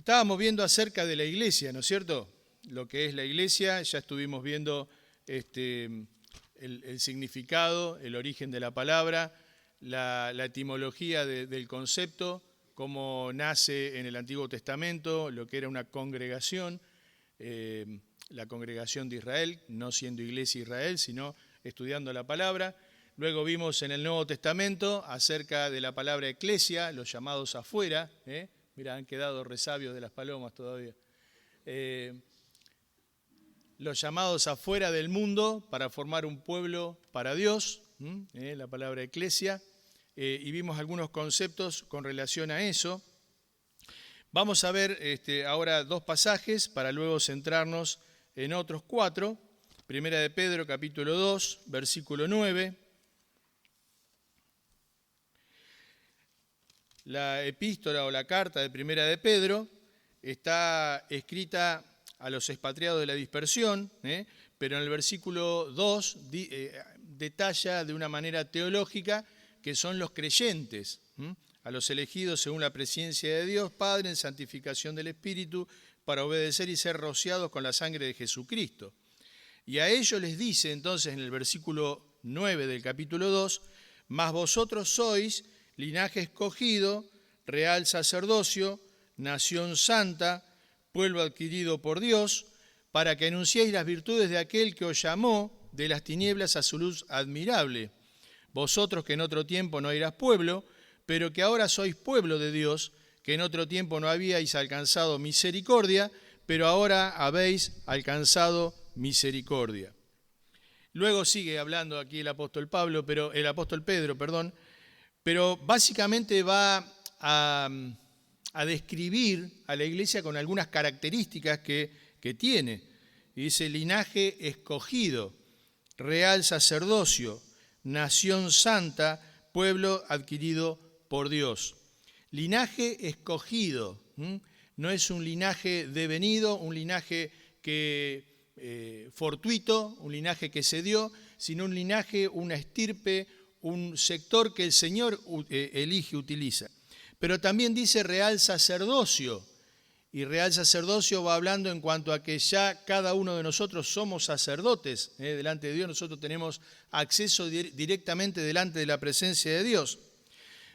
Estábamos viendo acerca de la iglesia, ¿no es cierto? Lo que es la iglesia, ya estuvimos viendo el significado, el origen de la palabra, la etimología del concepto, cómo nace en el Antiguo Testamento, lo que era una congregación, la congregación de Israel, no siendo iglesia Israel, sino estudiando la palabra. Luego vimos en el Nuevo Testamento acerca de la palabra eclesia, los llamados afuera. Mira, han quedado resabios de las palomas todavía. Los llamados afuera del mundo para formar un pueblo para Dios, la palabra eclesia. Y vimos algunos conceptos con relación a eso. Vamos a ver ahora dos pasajes para luego centrarnos en otros 4. Primera de Pedro, capítulo 2, versículo 9. La epístola o la carta de Primera de Pedro está escrita a los expatriados de la dispersión, pero en el versículo 2 detalla de una manera teológica que son los creyentes, a los elegidos según la presencia de Dios Padre en santificación del Espíritu para obedecer y ser rociados con la sangre de Jesucristo. Y a ellos les dice entonces en el versículo 9 del capítulo 2, mas vosotros sois linaje escogido, real sacerdocio, nación santa, pueblo adquirido por Dios, para que anunciéis las virtudes de aquel que os llamó de las tinieblas a su luz admirable. Vosotros que en otro tiempo no eras pueblo, pero que ahora sois pueblo de Dios, que en otro tiempo no habíais alcanzado misericordia, pero ahora habéis alcanzado misericordia. Luego sigue hablando aquí el apóstol Pedro, pero básicamente va a describir a la iglesia con algunas características que tiene. Y dice linaje escogido, real sacerdocio, nación santa, pueblo adquirido por Dios. Linaje escogido, no es un linaje devenido, un linaje fortuito, un linaje que se dio, sino un linaje, una estirpe, un sector que el Señor elige, utiliza. Pero también dice real sacerdocio, y real sacerdocio va hablando en cuanto a que ya cada uno de nosotros somos sacerdotes delante de Dios, nosotros tenemos acceso directamente delante de la presencia de Dios.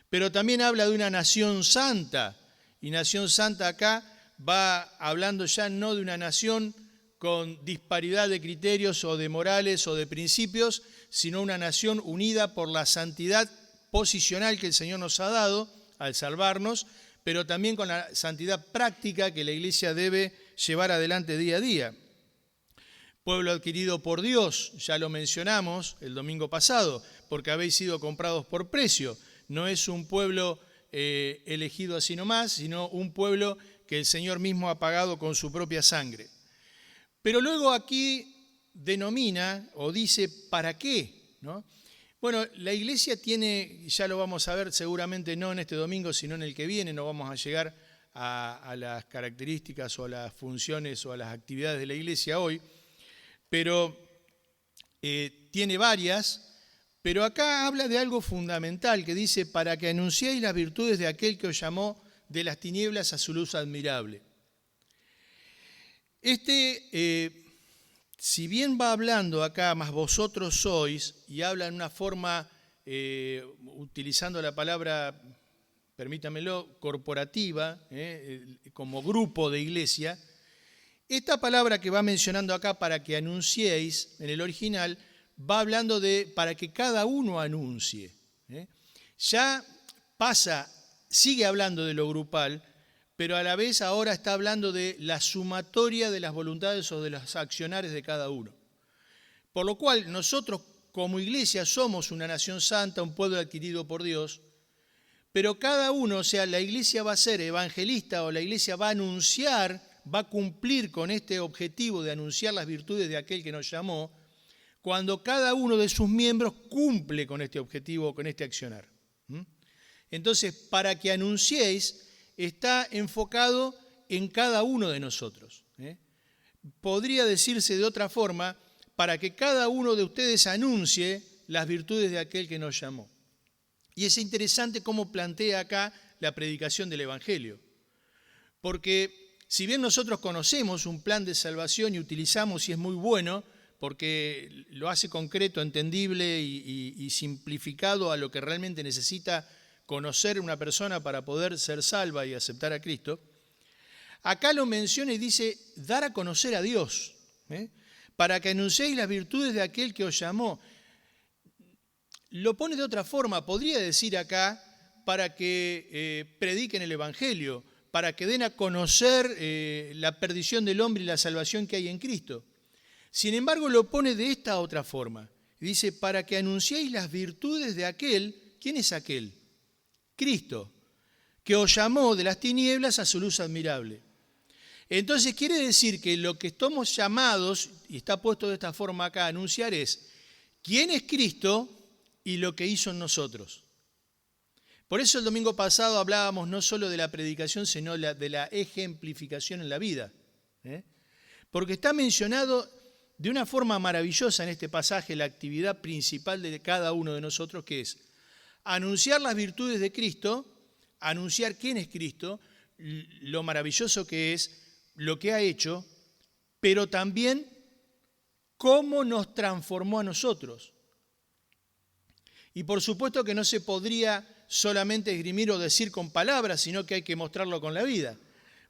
Pero también habla de una nación santa, y nación santa acá va hablando ya no de una nación con disparidad de criterios o de morales o de principios, sino una nación unida por la santidad posicional que el Señor nos ha dado al salvarnos, pero también con la santidad práctica que la iglesia debe llevar adelante día a día. Pueblo adquirido por Dios, ya lo mencionamos el domingo pasado, porque habéis sido comprados por precio. No es un pueblo elegido así nomás, sino un pueblo que el Señor mismo ha pagado con su propia sangre. Pero luego aquí denomina o dice ¿para qué? ¿No? Bueno, la iglesia tiene, ya lo vamos a ver seguramente no en este domingo, sino en el que viene, no vamos a llegar a las características o a las funciones o a las actividades de la iglesia hoy, pero tiene varias, pero acá habla de algo fundamental que dice, para que anunciéis las virtudes de aquel que os llamó de las tinieblas a su luz admirable. Si bien va hablando acá, más vosotros sois, y habla en una forma, utilizando la palabra, permítamelo, corporativa, como grupo de iglesia, esta palabra que va mencionando acá, para que anunciéis, en el original, va hablando de para que cada uno anuncie. Ya sigue hablando de lo grupal, pero a la vez ahora está hablando de la sumatoria de las voluntades o de los accionares de cada uno. Por lo cual nosotros como iglesia somos una nación santa, un pueblo adquirido por Dios, pero cada uno, o sea, la iglesia va a ser evangelista o la iglesia va a anunciar, va a cumplir con este objetivo de anunciar las virtudes de aquel que nos llamó, cuando cada uno de sus miembros cumple con este objetivo, con este accionar. Entonces, para que anunciéis, está enfocado en cada uno de nosotros. Podría decirse de otra forma, para que cada uno de ustedes anuncie las virtudes de aquel que nos llamó. Y es interesante cómo plantea acá la predicación del Evangelio. Porque si bien nosotros conocemos un plan de salvación y utilizamos y es muy bueno, porque lo hace concreto, entendible y simplificado a lo que realmente necesita conocer una persona para poder ser salva y aceptar a Cristo, acá lo menciona y dice, dar a conocer a Dios, para que anunciéis las virtudes de aquel que os llamó. Lo pone de otra forma, podría decir acá, para que prediquen el Evangelio, para que den a conocer la perdición del hombre y la salvación que hay en Cristo. Sin embargo, lo pone de esta otra forma. Dice, para que anunciéis las virtudes de aquel, ¿quién es aquel? Cristo, que os llamó de las tinieblas a su luz admirable. Entonces quiere decir que lo que estamos llamados, y está puesto de esta forma acá, a anunciar es quién es Cristo y lo que hizo en nosotros. Por eso el domingo pasado hablábamos no solo de la predicación, sino de la ejemplificación en la vida. Porque está mencionado de una forma maravillosa en este pasaje la actividad principal de cada uno de nosotros, que es anunciar las virtudes de Cristo, anunciar quién es Cristo, lo maravilloso que es, lo que ha hecho, pero también cómo nos transformó a nosotros. Y por supuesto que no se podría solamente esgrimir o decir con palabras, sino que hay que mostrarlo con la vida.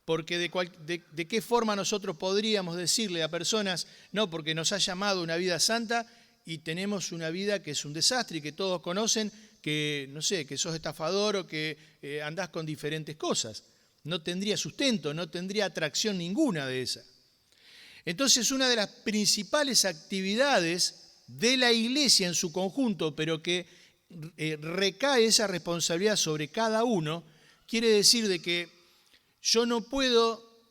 Porque de qué forma nosotros podríamos decirle a personas, no, porque nos ha llamado una vida santa y tenemos una vida que es un desastre y que todos conocen, que no sé, que sos estafador o que andás con diferentes cosas. No tendría sustento, no tendría atracción ninguna de esa. Entonces, una de las principales actividades de la iglesia en su conjunto, pero que recae esa responsabilidad sobre cada uno, quiere decir de que yo no puedo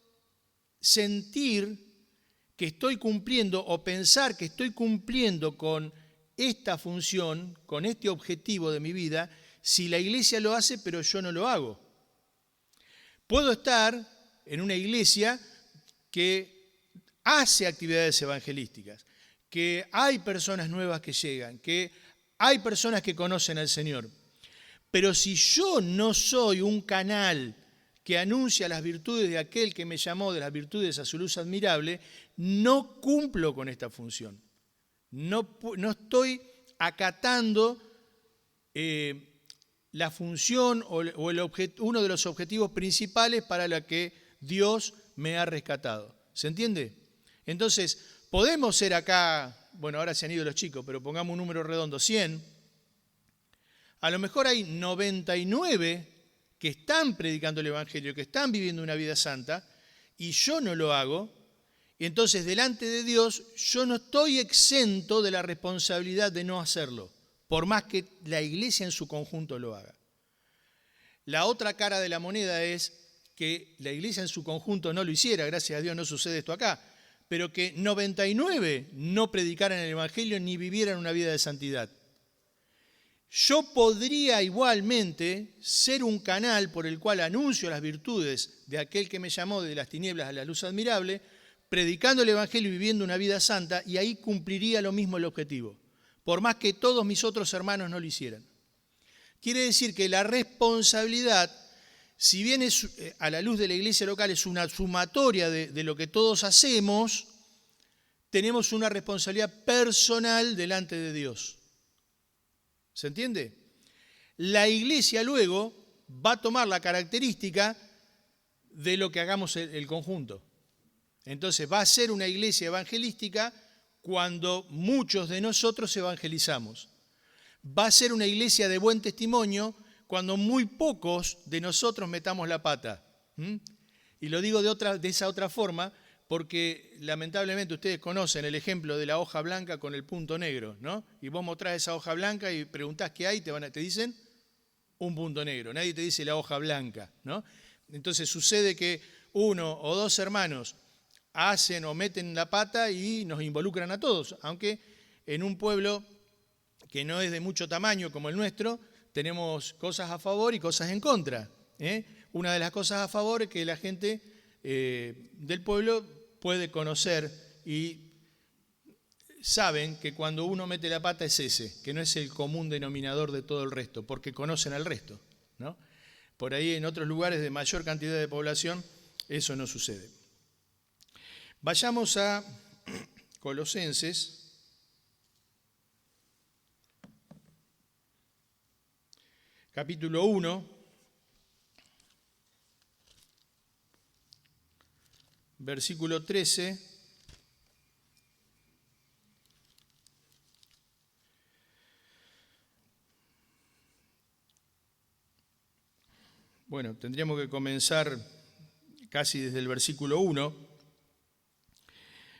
sentir que estoy cumpliendo o pensar que estoy cumpliendo con esta función, con este objetivo de mi vida, si la iglesia lo hace, pero yo no lo hago. Puedo estar en una iglesia que hace actividades evangelísticas, que hay personas nuevas que llegan, que hay personas que conocen al Señor. Pero si yo no soy un canal que anuncia las virtudes de aquel que me llamó, de las virtudes a su luz admirable, no cumplo con esta función. No estoy acatando la función o uno de los objetivos principales para la que Dios me ha rescatado. ¿Se entiende? Entonces, podemos ser acá, bueno, ahora se han ido los chicos, pero pongamos un número redondo, 100. A lo mejor hay 99 que están predicando el Evangelio, que están viviendo una vida santa, y yo no lo hago, y entonces delante de Dios yo no estoy exento de la responsabilidad de no hacerlo, por más que la iglesia en su conjunto lo haga. La otra cara de la moneda es que la iglesia en su conjunto no lo hiciera, gracias a Dios no sucede esto acá, pero que 99 no predicaran el Evangelio ni vivieran una vida de santidad. Yo podría igualmente ser un canal por el cual anuncio las virtudes de aquel que me llamó de las tinieblas a la luz admirable, predicando el Evangelio y viviendo una vida santa, y ahí cumpliría lo mismo el objetivo, por más que todos mis otros hermanos no lo hicieran. Quiere decir que la responsabilidad, si bien es a la luz de la iglesia local es una sumatoria de lo que todos hacemos, tenemos una responsabilidad personal delante de Dios. ¿Se entiende? La iglesia luego va a tomar la característica de lo que hagamos el conjunto. Entonces va a ser una iglesia evangelística cuando muchos de nosotros evangelizamos. Va a ser una iglesia de buen testimonio cuando muy pocos de nosotros metamos la pata. Y lo digo de esa otra forma porque lamentablemente ustedes conocen el ejemplo de la hoja blanca con el punto negro, ¿no? Y vos mostrás esa hoja blanca y preguntás qué hay, te dicen un punto negro. Nadie te dice la hoja blanca, ¿no? Entonces sucede que uno o dos hermanos hacen o meten la pata y nos involucran a todos, aunque en un pueblo que no es de mucho tamaño como el nuestro, tenemos cosas a favor y cosas en contra. Una de las cosas a favor es que la gente del pueblo puede conocer y saben que cuando uno mete la pata es ese, que no es el común denominador de todo el resto, porque conocen al resto, ¿no? Por ahí en otros lugares de mayor cantidad de población eso no sucede. Vayamos a Colosenses, capítulo 1, versículo 13. Bueno, tendríamos que comenzar casi desde el versículo 1,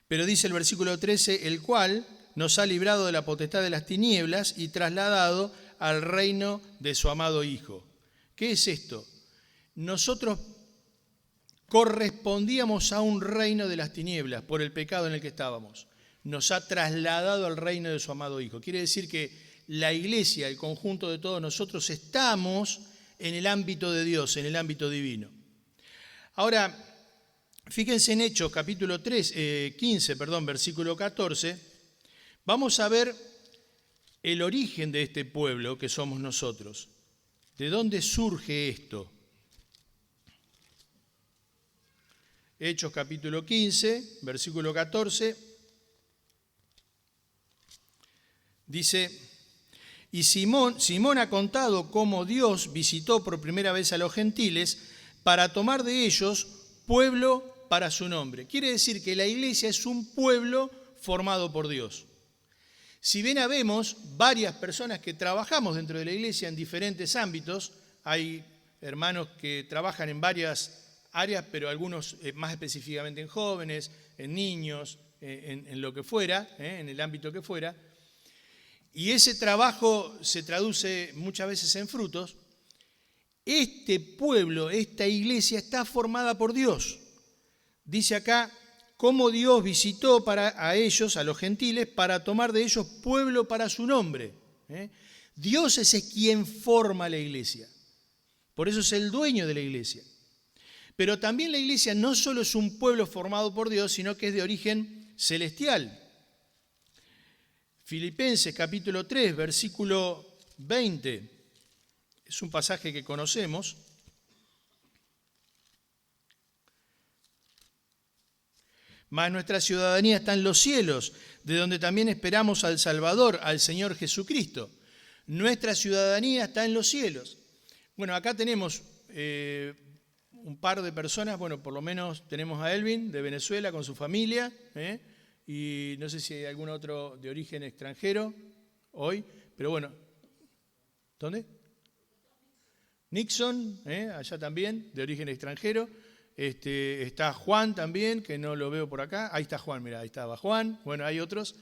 pero dice el versículo 13, el cual nos ha librado de la potestad de las tinieblas y trasladado al reino de su amado Hijo. ¿Qué es esto? Nosotros correspondíamos a un reino de las tinieblas por el pecado en el que estábamos. Nos ha trasladado al reino de su amado Hijo. Quiere decir que la iglesia, el conjunto de todos nosotros, estamos en el ámbito de Dios, en el ámbito divino. Ahora, fíjense en Hechos, capítulo 15, versículo 14, vamos a ver el origen de este pueblo que somos nosotros. ¿De dónde surge esto? Hechos, capítulo 15, versículo 14, dice: y Simón ha contado cómo Dios visitó por primera vez a los gentiles para tomar de ellos pueblo para su nombre. Quiere decir que la iglesia es un pueblo formado por Dios. Si bien habemos varias personas que trabajamos dentro de la iglesia en diferentes ámbitos, hay hermanos que trabajan en varias áreas, pero algunos más específicamente en jóvenes, en niños, en lo que fuera, en el ámbito que fuera, y ese trabajo se traduce muchas veces en frutos. Este pueblo, esta iglesia está formada por Dios. Dice acá cómo Dios visitó a ellos, a los gentiles, para tomar de ellos pueblo para su nombre. Dios es quien forma la iglesia. Por eso es el dueño de la iglesia. Pero también la iglesia no solo es un pueblo formado por Dios, sino que es de origen celestial. Filipenses capítulo 3, versículo 20, es un pasaje que conocemos. Mas nuestra ciudadanía está en los cielos, de donde también esperamos al Salvador, al Señor Jesucristo. Nuestra ciudadanía está en los cielos. Bueno, acá tenemos un par de personas, bueno, por lo menos tenemos a Elvin de Venezuela con su familia, y no sé si hay algún otro de origen extranjero hoy, pero bueno, ¿dónde? Nixon, allá también, de origen extranjero. Está Juan también, que no lo veo por acá. Ahí está Juan, mira, ahí estaba Juan. Bueno, hay otros.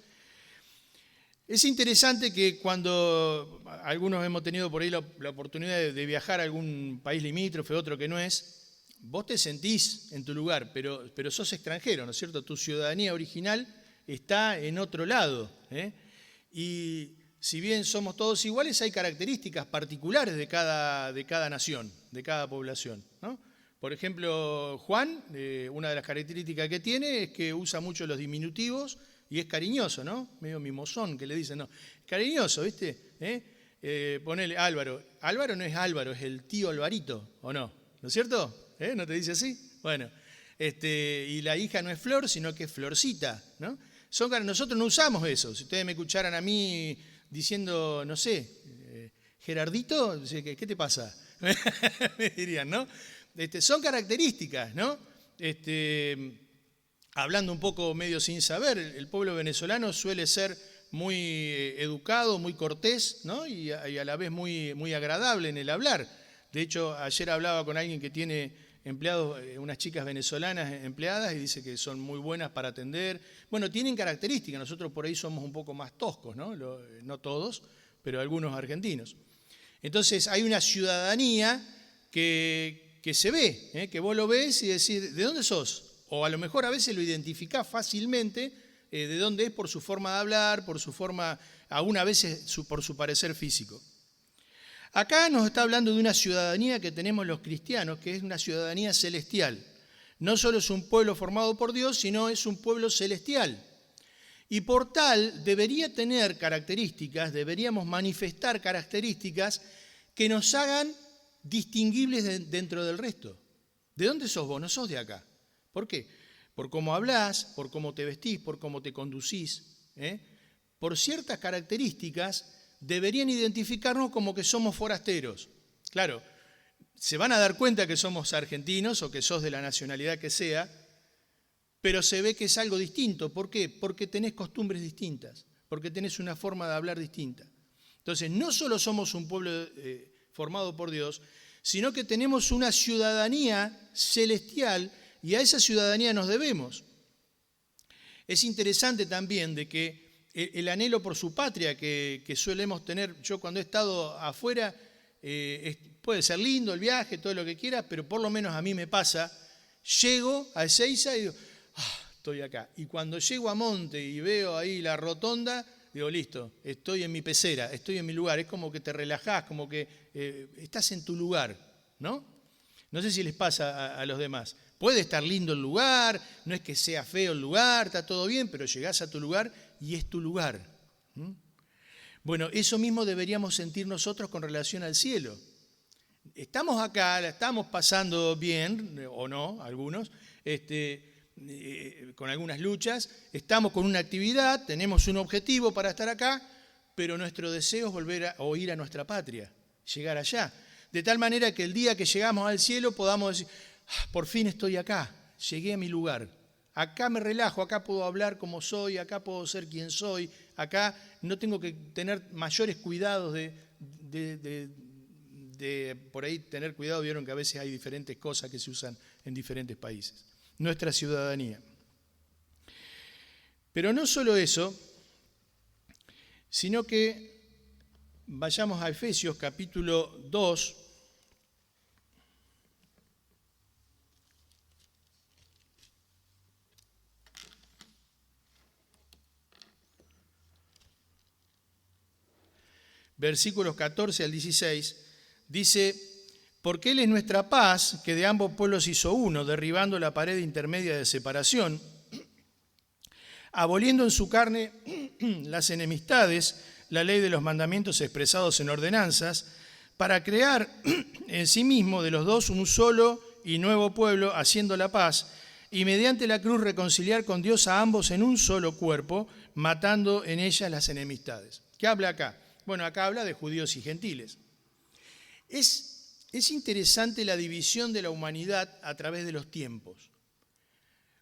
Es interesante que cuando algunos hemos tenido por ahí la oportunidad de viajar a algún país limítrofe, otro que no es, vos te sentís en tu lugar, pero sos extranjero, ¿no es cierto? Tu ciudadanía original está en otro lado. Y si bien somos todos iguales, hay características particulares de cada nación, de cada población, ¿no? Por ejemplo, Juan, una de las características que tiene es que usa mucho los diminutivos y es cariñoso, ¿no? Medio mimosón, que le dicen, no, cariñoso, ¿viste? Ponele Álvaro. Álvaro no es Álvaro, es el tío Alvarito, ¿o no? ¿No es cierto? ¿No te dice así? Bueno, y la hija no es Flor, sino que es Florcita, ¿no? Nosotros no usamos eso. Si ustedes me escucharan a mí diciendo, no sé, Gerardito, ¿qué te pasa? Me dirían, ¿no? Son características, ¿no? Hablando un poco medio sin saber, el pueblo venezolano suele ser muy educado, muy cortés, ¿no? y a la vez muy agradable en el hablar. De hecho, ayer hablaba con alguien que tiene empleados, unas chicas venezolanas empleadas, y dice que son muy buenas para atender. Bueno, tienen características, nosotros por ahí somos un poco más toscos, ¿no? No todos, pero algunos argentinos. Entonces hay una ciudadanía que se ve, que vos lo ves y decís, ¿de dónde sos? O a lo mejor a veces lo identificás fácilmente de dónde es por su forma de hablar, por su forma, aún a veces por su parecer físico. Acá nos está hablando de una ciudadanía que tenemos los cristianos, que es una ciudadanía celestial. No solo es un pueblo formado por Dios, sino es un pueblo celestial. Y por tal debería tener características, deberíamos manifestar características que nos hagan distinguibles dentro del resto. ¿De dónde sos vos? No sos de acá. ¿Por qué? Por cómo hablás, por cómo te vestís, por cómo te conducís, por ciertas características deberían identificarnos como que somos forasteros. Claro, se van a dar cuenta que somos argentinos o que sos de la nacionalidad que sea, pero se ve que es algo distinto. ¿Por qué? Porque tenés costumbres distintas, porque tenés una forma de hablar distinta. Entonces, no solo somos un pueblo formado por Dios, sino que tenemos una ciudadanía celestial y a esa ciudadanía nos debemos. Es interesante también de que el anhelo por su patria que solemos tener, yo cuando he estado afuera, puede ser lindo el viaje, todo lo que quieras, pero por lo menos a mí me pasa, llego a Ezeiza y digo, estoy acá. Y cuando llego a Monte y veo ahí la rotonda, digo, listo, estoy en mi pecera, estoy en mi lugar. Es como que te relajás, como que estás en tu lugar, ¿no? No sé si les pasa a los demás. Puede estar lindo el lugar, no es que sea feo el lugar, está todo bien, pero llegás a tu lugar y es tu lugar. Bueno, eso mismo deberíamos sentir nosotros con relación al cielo. Estamos acá, la estamos pasando bien, o no, algunos, con algunas luchas, estamos con una actividad, tenemos un objetivo para estar acá, pero nuestro deseo es volver o ir a nuestra patria, llegar allá. De tal manera que el día que llegamos al cielo podamos decir, por fin estoy acá, llegué a mi lugar. Acá me relajo, acá puedo hablar como soy, acá puedo ser quien soy, acá no tengo que tener mayores cuidados de por ahí tener cuidado. Vieron que a veces hay diferentes cosas que se usan en diferentes países. Nuestra ciudadanía. Pero no solo eso, sino que vayamos a Efesios capítulo 2, versículos 14 al 16, dice, porque Él es nuestra paz, que de ambos pueblos hizo uno, derribando la pared intermedia de separación, aboliendo en su carne las enemistades, la ley de los mandamientos expresados en ordenanzas, para crear en sí mismo de los dos un solo y nuevo pueblo, haciendo la paz, y mediante la cruz reconciliar con Dios a ambos en un solo cuerpo, matando en ellas las enemistades. ¿Qué habla acá? Bueno, acá habla de judíos y gentiles. Es interesante la división de la humanidad a través de los tiempos.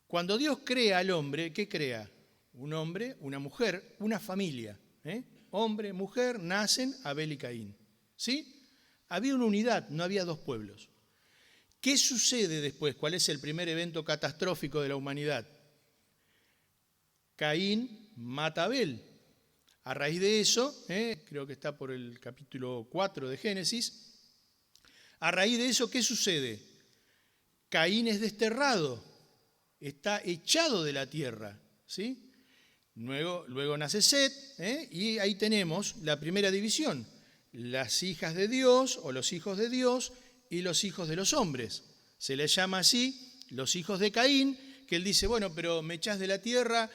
Cuando Dios crea al hombre, ¿qué crea? Un hombre, una mujer, una familia. Hombre, mujer, nacen Abel y Caín. ¿Sí? Había una unidad, no había dos pueblos. ¿Qué sucede después? ¿Cuál es el primer evento catastrófico de la humanidad? Caín mata a Abel. A raíz de eso, creo que está por el capítulo 4 de Génesis, a raíz de eso, ¿qué sucede? Caín es desterrado, está echado de la tierra, ¿sí? Luego nace Set, y ahí tenemos la primera división, las hijas de Dios o los hijos de Dios y los hijos de los hombres. Se les llama así los hijos de Caín, que él dice, bueno, pero me echás de la tierra,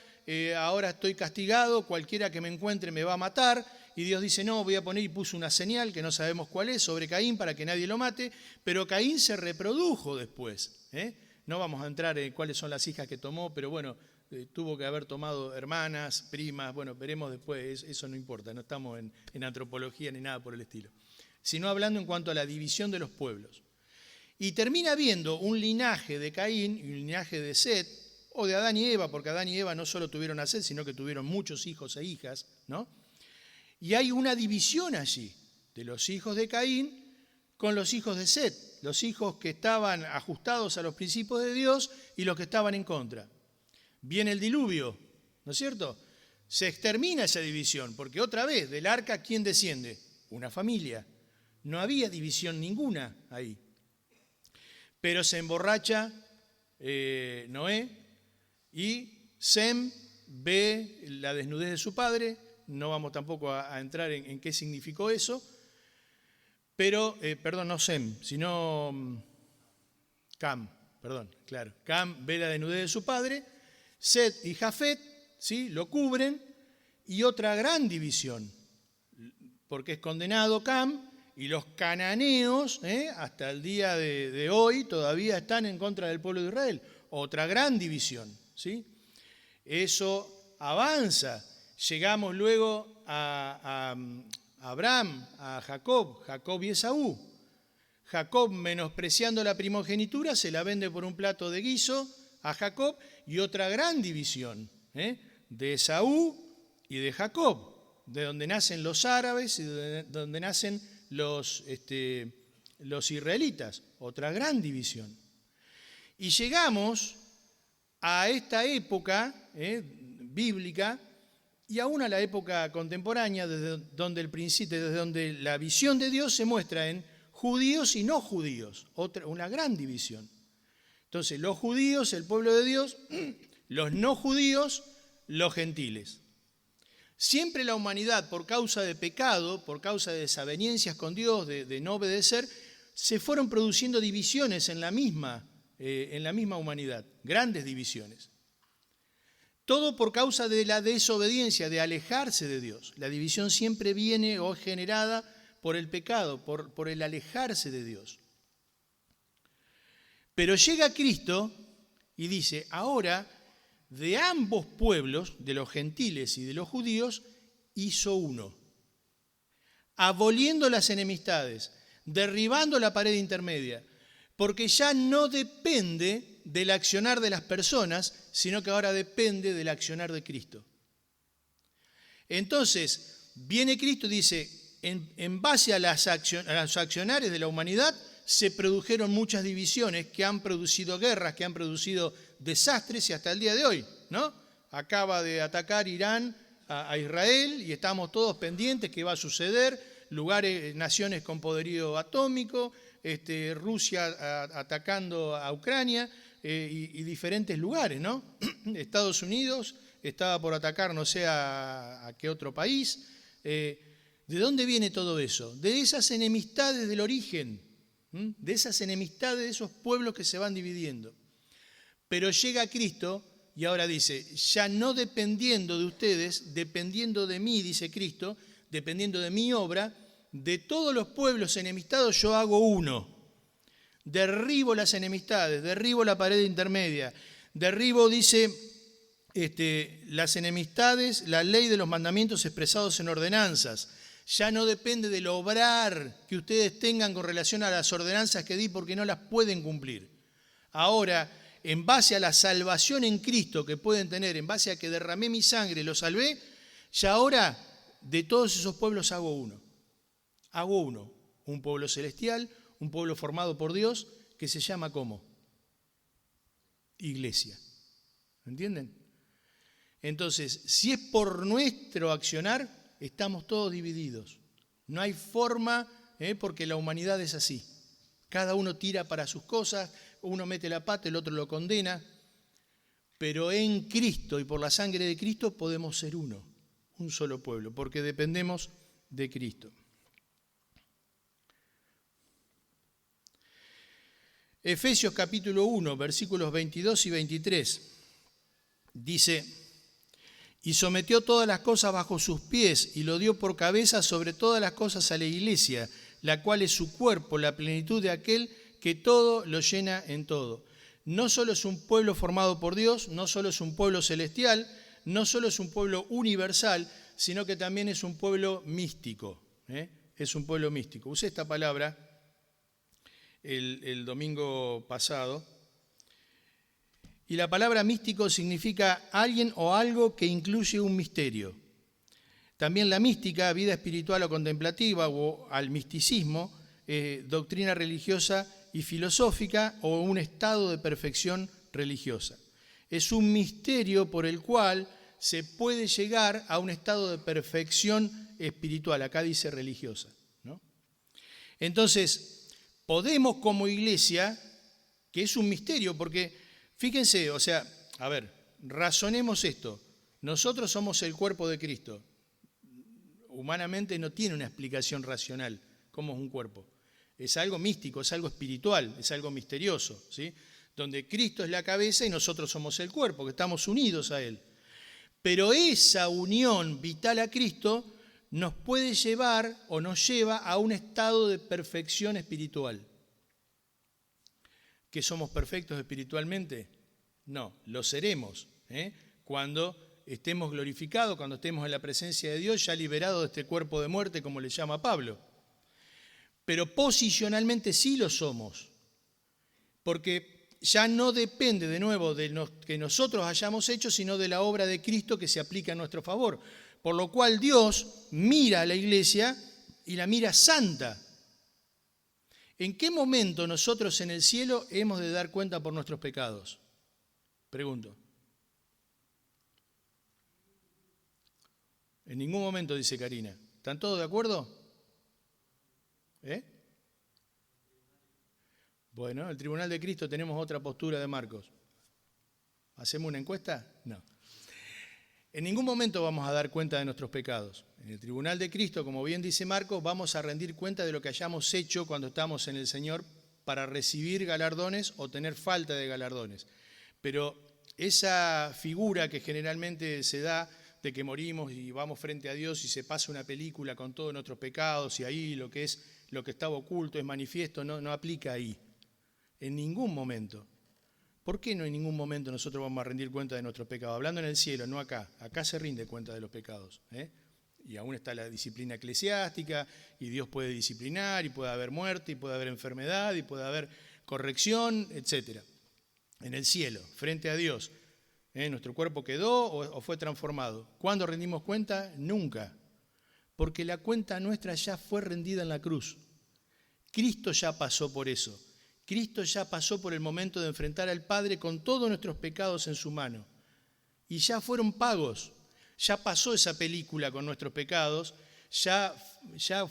ahora estoy castigado, cualquiera que me encuentre me va a matar, y Dios dice, no, voy a poner, y puso una señal que no sabemos cuál es, sobre Caín para que nadie lo mate, pero Caín se reprodujo después. No vamos a entrar en cuáles son las hijas que tomó, pero bueno, tuvo que haber tomado hermanas, primas, bueno, veremos después, eso no importa, no estamos en antropología ni nada por el estilo, sino hablando en cuanto a la división de los pueblos. Y termina habiendo un linaje de Caín y un linaje de Set, o de Adán y Eva, porque Adán y Eva no solo tuvieron a Set, sino que tuvieron muchos hijos e hijas, ¿no? Y hay una división allí de los hijos de Caín con los hijos de Set, los hijos que estaban ajustados a los principios de Dios y los que estaban en contra. Viene el diluvio, ¿no es cierto? Se extermina esa división, porque otra vez, del arca, ¿quién desciende? Una familia. No había división ninguna ahí. Pero se emborracha Noé, y Sem ve la desnudez de su padre. No vamos tampoco a entrar en qué significó eso, pero, no Sem, sino Cam, claro. Cam ve la desnudez de su padre, Set y Jafet, ¿sí?, lo cubren, y otra gran división, porque es condenado Cam y los cananeos, hasta el día de hoy, todavía están en contra del pueblo de Israel. Otra gran división, ¿sí? Eso avanza. Llegamos luego a Abraham, a Jacob y Esaú. Jacob, menospreciando la primogenitura, se la vende por un plato de guiso a Jacob, y otra gran división, de Esaú y de Jacob, de donde nacen los árabes y de donde nacen los israelitas, otra gran división. Y llegamos a esta época bíblica y aún a la época contemporánea, desde donde la visión de Dios se muestra en judíos y no judíos, una gran división. Entonces, los judíos, el pueblo de Dios, los no judíos, los gentiles. Siempre la humanidad, por causa de pecado, por causa de desavenencias con Dios, de no obedecer, se fueron produciendo divisiones en la misma humanidad, grandes divisiones. Todo por causa de la desobediencia, de alejarse de Dios. La división siempre viene o es generada por el pecado, por el alejarse de Dios. Pero llega Cristo y dice, ahora de ambos pueblos, de los gentiles y de los judíos, hizo uno, aboliendo las enemistades, derribando la pared intermedia, porque ya no depende del accionar de las personas, sino que ahora depende del accionar de Cristo. Entonces, viene Cristo y dice, en base a los accionares de la humanidad, se produjeron muchas divisiones que han producido guerras, que han producido desastres y hasta el día de hoy, ¿no? Acaba de atacar Irán a Israel y estamos todos pendientes qué va a suceder, naciones con poderío atómico, Rusia atacando a Ucrania y diferentes lugares, ¿no? Estados Unidos estaba por atacar no sé a qué otro país. ¿De dónde viene todo eso? De esas enemistades del origen, de esas enemistades de esos pueblos que se van dividiendo. Pero llega Cristo y ahora dice, ya no dependiendo de ustedes, dependiendo de mí, dice Cristo, dependiendo de mi obra, de todos los pueblos enemistados yo hago uno. Derribo las enemistades, derribo la pared intermedia, derribo, dice, las enemistades, la ley de los mandamientos expresados en ordenanzas. Ya no depende del obrar que ustedes tengan con relación a las ordenanzas que di porque no las pueden cumplir. Ahora, en base a la salvación en Cristo que pueden tener, en base a que derramé mi sangre y los salvé, ya ahora de todos esos pueblos hago uno. Hago uno, un pueblo celestial, un pueblo formado por Dios, que se llama ¿cómo? Iglesia. ¿Entienden? Entonces, si es por nuestro accionar, estamos todos divididos. No hay forma, porque la humanidad es así. Cada uno tira para sus cosas, uno mete la pata, el otro lo condena. Pero en Cristo y por la sangre de Cristo podemos ser uno, un solo pueblo, porque dependemos de Cristo. Efesios capítulo 1, versículos 22 y 23, dice, y sometió todas las cosas bajo sus pies y lo dio por cabeza sobre todas las cosas a la iglesia, la cual es su cuerpo, la plenitud de aquel que todo lo llena en todo. No solo es un pueblo formado por Dios, no solo es un pueblo celestial, no solo es un pueblo universal, sino que también es un pueblo místico. Es un pueblo místico. Usé esta palabra el domingo pasado. Y la palabra místico significa alguien o algo que incluye un misterio. También la mística, vida espiritual o contemplativa, o al misticismo, doctrina religiosa y filosófica o un estado de perfección religiosa. Es un misterio por el cual se puede llegar a un estado de perfección espiritual. Acá dice religiosa, ¿no? Entonces, podemos como iglesia, que es un misterio, porque fíjense, o sea, a ver, razonemos esto. Nosotros somos el cuerpo de Cristo. Humanamente no tiene una explicación racional cómo es un cuerpo. Es algo místico, es algo espiritual, es algo misterioso, ¿sí? Donde Cristo es la cabeza y nosotros somos el cuerpo, que estamos unidos a Él. Pero esa unión vital a Cristo nos puede llevar o nos lleva a un estado de perfección espiritual. ¿Que somos perfectos espiritualmente? No, lo seremos, cuando estemos glorificados, cuando estemos en la presencia de Dios, ya liberados de este cuerpo de muerte, como le llama Pablo. Pero posicionalmente sí lo somos, porque ya no depende de nuevo de lo que nosotros hayamos hecho, sino de la obra de Cristo que se aplica a nuestro favor. Por lo cual Dios mira a la iglesia y la mira santa. ¿En qué momento nosotros en el cielo hemos de dar cuenta por nuestros pecados? Pregunto. En ningún momento, dice Karina. ¿Están todos de acuerdo? Bueno, en el Tribunal de Cristo tenemos otra postura de Marcos. ¿Hacemos una encuesta? No. En ningún momento vamos a dar cuenta de nuestros pecados. En el Tribunal de Cristo, como bien dice Marcos, vamos a rendir cuenta de lo que hayamos hecho cuando estamos en el Señor para recibir galardones o tener falta de galardones. Pero esa figura que generalmente se da de que morimos y vamos frente a Dios y se pasa una película con todos nuestros pecados y ahí lo que estaba oculto es manifiesto, no aplica ahí. En ningún momento. ¿Por qué no en ningún momento nosotros vamos a rendir cuenta de nuestros pecados? Hablando en el cielo, no acá. Acá se rinde cuenta de los pecados. Y aún está la disciplina eclesiástica, y Dios puede disciplinar, y puede haber muerte, y puede haber enfermedad, y puede haber corrección, etc. En el cielo, frente a Dios, ¿nuestro cuerpo quedó o fue transformado? ¿Cuándo rendimos cuenta? Nunca. Porque la cuenta nuestra ya fue rendida en la cruz. Cristo ya pasó por eso. Cristo ya pasó por el momento de enfrentar al Padre con todos nuestros pecados en su mano. Y ya fueron pagos. Ya pasó esa película con nuestros pecados. Ya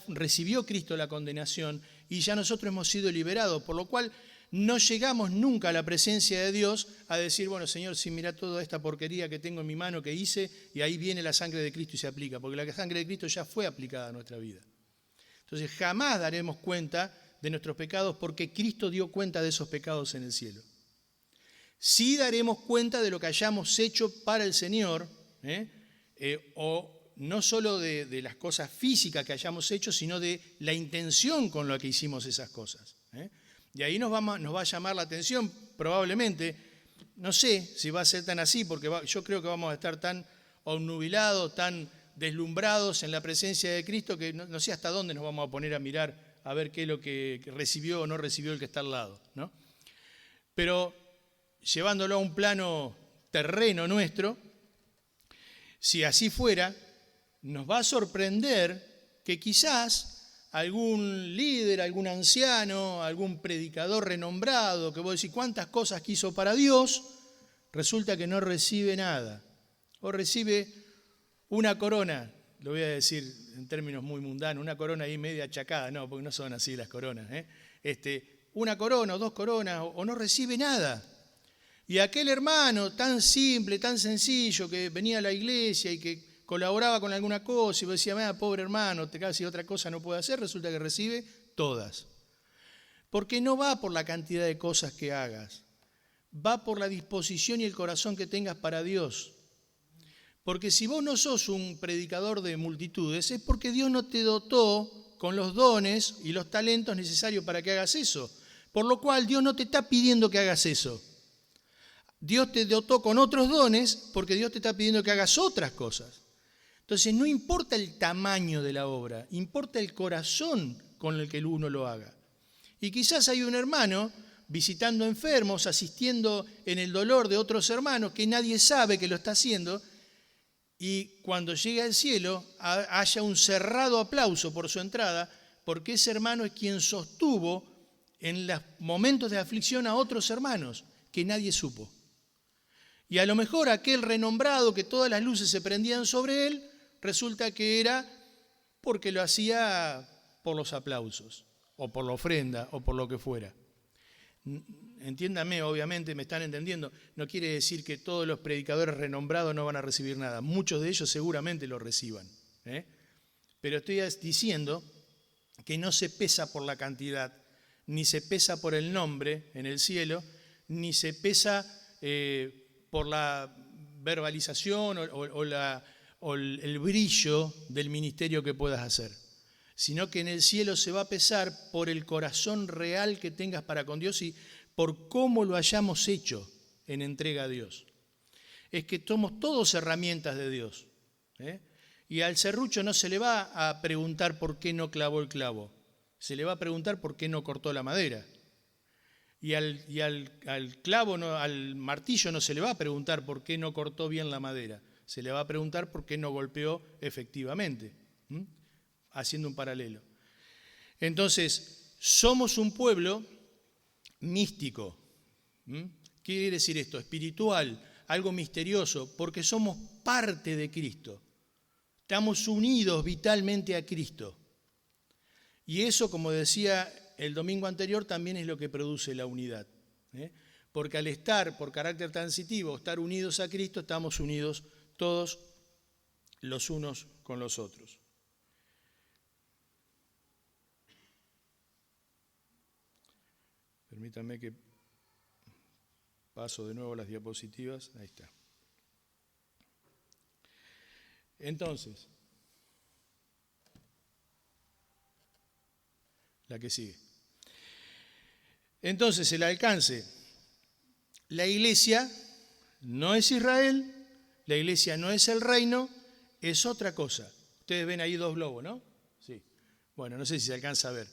recibió Cristo la condenación y ya nosotros hemos sido liberados. Por lo cual no llegamos nunca a la presencia de Dios a decir, bueno, Señor, si mira toda esta porquería que tengo en mi mano que hice, y ahí viene la sangre de Cristo y se aplica. Porque la sangre de Cristo ya fue aplicada a nuestra vida. Entonces jamás daremos cuenta de nuestros pecados porque Cristo dio cuenta de esos pecados en el cielo. Sí daremos cuenta de lo que hayamos hecho para el Señor, o no solo de las cosas físicas que hayamos hecho, sino de la intención con la que hicimos esas cosas. Y ahí nos va a llamar la atención, probablemente, no sé si va a ser tan así, porque yo creo que vamos a estar tan obnubilados, tan deslumbrados en la presencia de Cristo, que no sé hasta dónde nos vamos a poner a mirar a ver qué es lo que recibió o no recibió el que está al lado, ¿no? Pero llevándolo a un plano terreno nuestro, si así fuera, nos va a sorprender que quizás algún líder, algún anciano, algún predicador renombrado, que vos decís cuántas cosas quiso para Dios, resulta que no recibe nada, o recibe una corona. Lo voy a decir en términos muy mundanos, una corona ahí media achacada, no, porque no son así las coronas, una corona o dos coronas, o no recibe nada. Y aquel hermano tan simple, tan sencillo, que venía a la iglesia y que colaboraba con alguna cosa, y decía, pobre hermano, casi otra cosa no puede hacer, resulta que recibe todas. Porque no va por la cantidad de cosas que hagas, va por la disposición y el corazón que tengas para Dios. Porque si vos no sos un predicador de multitudes, es porque Dios no te dotó con los dones y los talentos necesarios para que hagas eso. Por lo cual Dios no te está pidiendo que hagas eso. Dios te dotó con otros dones porque Dios te está pidiendo que hagas otras cosas. Entonces no importa el tamaño de la obra, importa el corazón con el que uno lo haga. Y quizás hay un hermano visitando enfermos, asistiendo en el dolor de otros hermanos que nadie sabe que lo está haciendo, y cuando llegue al cielo haya un cerrado aplauso por su entrada, porque ese hermano es quien sostuvo en los momentos de aflicción a otros hermanos que nadie supo. Y a lo mejor aquel renombrado que todas las luces se prendían sobre él, resulta que era porque lo hacía por los aplausos, o por la ofrenda, o por lo que fuera. Entiéndame, obviamente, me están entendiendo, no quiere decir que todos los predicadores renombrados no van a recibir nada. Muchos de ellos seguramente lo reciban. Pero estoy diciendo que no se pesa por la cantidad, ni se pesa por el nombre en el cielo, ni se pesa por la verbalización o el brillo del ministerio que puedas hacer, sino que en el cielo se va a pesar por el corazón real que tengas para con Dios y por cómo lo hayamos hecho en entrega a Dios. Es que somos todos herramientas de Dios, ¿eh? Y al serrucho no se le va a preguntar por qué no clavó el clavo, se le va a preguntar por qué no cortó la madera. Y al clavo, al martillo no se le va a preguntar por qué no cortó bien la madera, se le va a preguntar por qué no golpeó efectivamente, haciendo un paralelo. Entonces, somos un pueblo místico. ¿Qué quiere decir esto? Espiritual, algo misterioso, porque somos parte de Cristo. Estamos unidos vitalmente a Cristo. Y eso, como decía el domingo anterior, también es lo que produce la unidad. Porque al estar, por carácter transitivo, estar unidos a Cristo, estamos unidos todos los unos con los otros. Permítanme que paso de nuevo las diapositivas. Ahí está. Entonces, la que sigue. Entonces, el alcance. La iglesia no es Israel, la iglesia no es el reino, es otra cosa. Ustedes ven ahí dos globos, ¿no? Sí. Bueno, no sé si se alcanza a ver.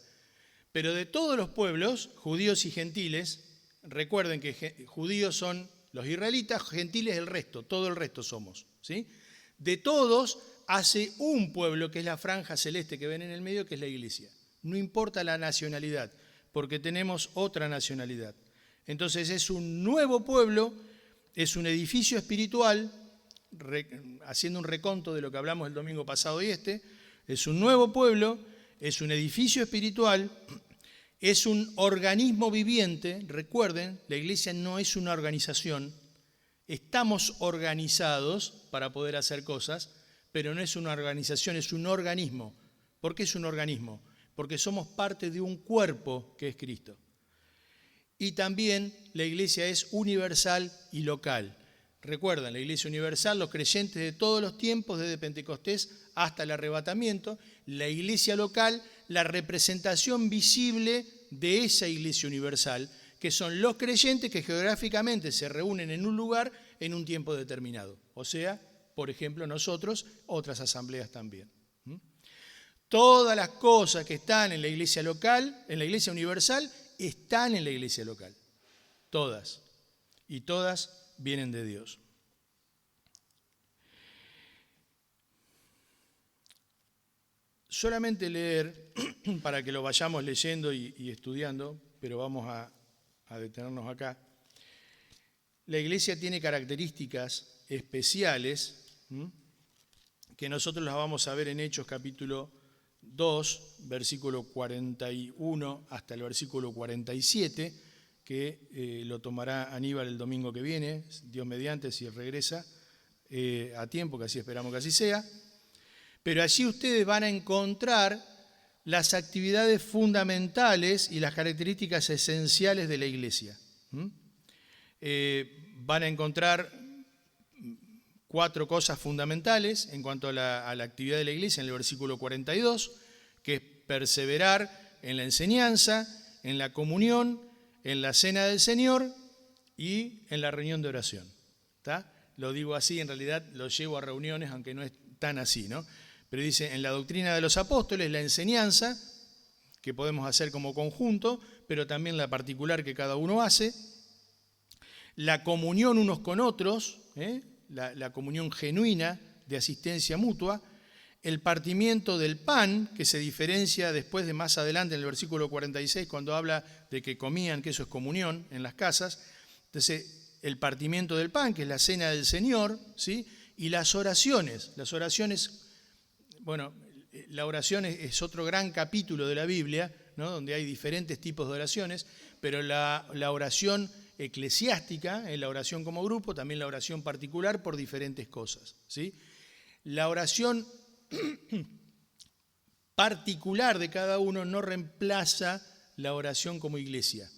Pero de todos los pueblos, judíos y gentiles, recuerden que judíos son los israelitas, gentiles el resto, todo el resto somos, ¿sí? De todos hace un pueblo, que es la franja celeste que ven en el medio, que es la iglesia. No importa la nacionalidad, porque tenemos otra nacionalidad. Entonces es un nuevo pueblo, es un edificio espiritual, haciendo un reconto de lo que hablamos el domingo pasado y es un nuevo pueblo, es un edificio espiritual, es un organismo viviente. Recuerden, la iglesia no es una organización, estamos organizados para poder hacer cosas, pero no es una organización, es un organismo. ¿Por qué es un organismo? Porque somos parte de un cuerpo que es Cristo. Y también la iglesia es universal y local. Recuerdan, la iglesia universal, los creyentes de todos los tiempos, desde Pentecostés hasta el arrebatamiento. La iglesia local, la representación visible de esa iglesia universal, que son los creyentes que geográficamente se reúnen en un lugar en un tiempo determinado. O sea, por ejemplo, nosotros, otras asambleas también. Todas las cosas que están en la iglesia local, en la iglesia universal, están en la iglesia local. Todas. Y todas vienen de Dios. Solamente leer, para que lo vayamos leyendo y estudiando, pero vamos a detenernos acá. La iglesia tiene características especiales, que nosotros las vamos a ver en Hechos capítulo 2, versículo 41 hasta el versículo 47, que lo tomará Aníbal el domingo que viene, Dios mediante, si regresa a tiempo, que así esperamos que así sea. Pero allí ustedes van a encontrar las actividades fundamentales y las características esenciales de la iglesia. Van a encontrar 4 cosas fundamentales en cuanto a la actividad de la iglesia en el versículo 42, que es perseverar en la enseñanza, en la comunión, en la cena del Señor y en la reunión de oración. ¿Está? Lo digo así, en realidad lo llevo a reuniones, aunque no es tan así, ¿no? Pero dice, en la doctrina de los apóstoles, la enseñanza, que podemos hacer como conjunto, pero también la particular que cada uno hace, la comunión unos con otros, la comunión genuina de asistencia mutua, el partimiento del pan, que se diferencia después de más adelante en el versículo 46, cuando habla de que comían, que eso es comunión en las casas. Entonces, el partimiento del pan, que es la cena del Señor, ¿sí? Y las oraciones. Las oraciones, bueno, la oración es otro gran capítulo de la Biblia, ¿no? Donde hay diferentes tipos de oraciones, pero la oración eclesiástica, la oración como grupo, también la oración particular por diferentes cosas, ¿sí? La oración particular de cada uno no reemplaza la oración como iglesia.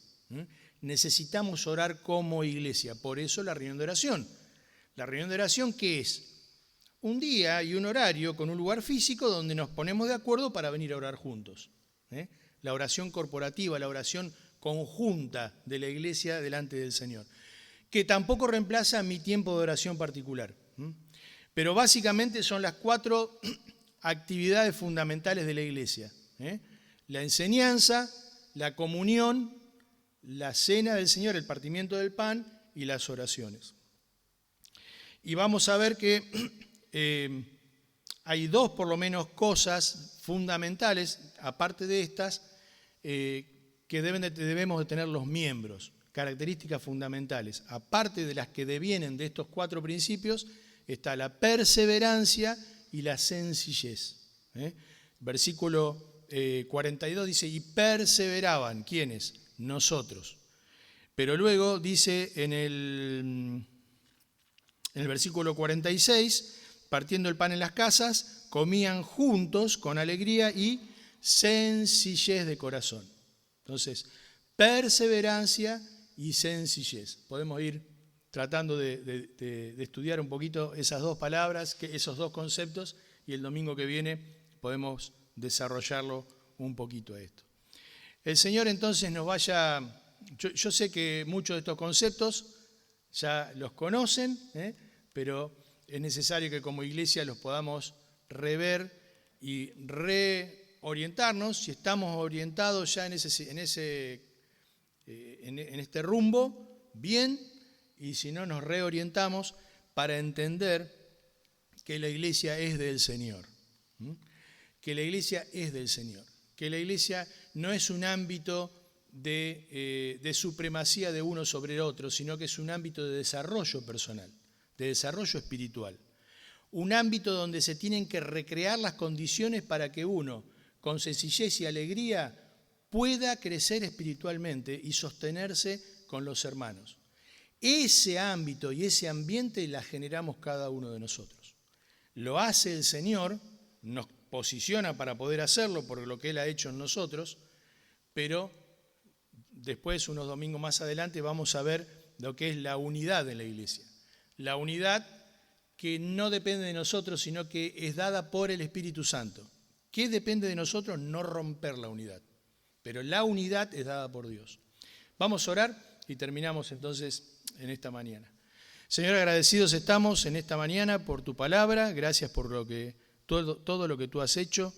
Necesitamos orar como iglesia, por eso la reunión de oración. La reunión de oración, ¿qué es? un día y un horario con un lugar físico donde nos ponemos de acuerdo para venir a orar juntos. La oración corporativa, la oración conjunta de la iglesia delante del Señor, que tampoco reemplaza mi tiempo de oración particular. Pero básicamente son las 4 actividades fundamentales de la iglesia. La enseñanza, la comunión, la cena del Señor, el partimiento del pan y las oraciones. Y vamos a ver que hay 2 por lo menos cosas fundamentales, aparte de estas, que debemos de tener los miembros, características fundamentales. Aparte de las que devienen de estos 4 principios, está la perseverancia y la sencillez. Versículo 42 dice, y perseveraban, ¿quiénes? Nosotros. Pero luego dice en el versículo 46, partiendo el pan en las casas, comían juntos con alegría y sencillez de corazón. Entonces, perseverancia y sencillez. Podemos ir tratando de estudiar un poquito esas 2 palabras, esos 2 conceptos, y el domingo que viene podemos desarrollarlo un poquito a esto. El Señor entonces nos vaya... Yo sé que muchos de estos conceptos ya los conocen, pero es necesario que como iglesia los podamos rever y reorientarnos. Si estamos orientados ya en este rumbo, bien, y si no, nos reorientamos para entender que la iglesia es del Señor. Que la iglesia es del Señor. Que la iglesia no es un ámbito de supremacía de uno sobre el otro, sino que es un ámbito de desarrollo personal, de desarrollo espiritual. Un ámbito donde se tienen que recrear las condiciones para que uno, con sencillez y alegría, pueda crecer espiritualmente y sostenerse con los hermanos. Ese ámbito y ese ambiente la generamos cada uno de nosotros. Lo hace el Señor, nos posiciona para poder hacerlo por lo que Él ha hecho en nosotros, pero después, unos domingos más adelante, vamos a ver lo que es la unidad en la iglesia. La unidad que no depende de nosotros, sino que es dada por el Espíritu Santo. ¿Qué depende de nosotros? No romper la unidad. Pero la unidad es dada por Dios. Vamos a orar y terminamos entonces en esta mañana. Señor, agradecidos estamos en esta mañana por tu palabra. Gracias por todo lo que tú has hecho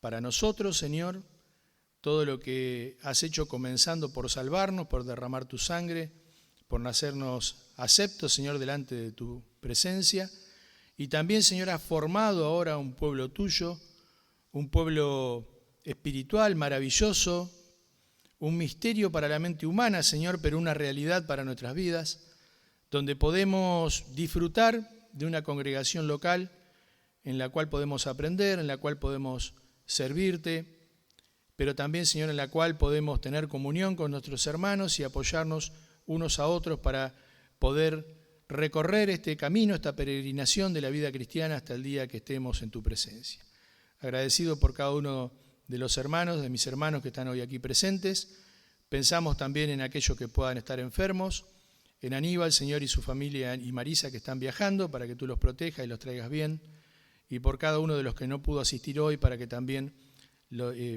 para nosotros, Señor. Todo lo que has hecho comenzando por salvarnos, por derramar tu sangre, por hacernos aceptos, Señor, delante de tu presencia. Y también, Señor, has formado ahora un pueblo tuyo, un pueblo espiritual, maravilloso, un misterio para la mente humana, Señor, pero una realidad para nuestras vidas, donde podemos disfrutar de una congregación local en la cual podemos aprender, en la cual podemos servirte, pero también, Señor, en la cual podemos tener comunión con nuestros hermanos y apoyarnos unos a otros para poder recorrer este camino, esta peregrinación de la vida cristiana hasta el día que estemos en tu presencia. Agradecido por cada uno de los hermanos, de mis hermanos que están hoy aquí presentes. Pensamos también en aquellos que puedan estar enfermos, en Aníbal, Señor, y su familia, y Marisa, que están viajando, para que tú los protejas y los traigas bien, y por cada uno de los que no pudo asistir hoy, para que también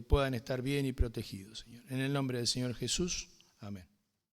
puedan estar bien y protegidos, Señor. En el nombre del Señor Jesús, amén.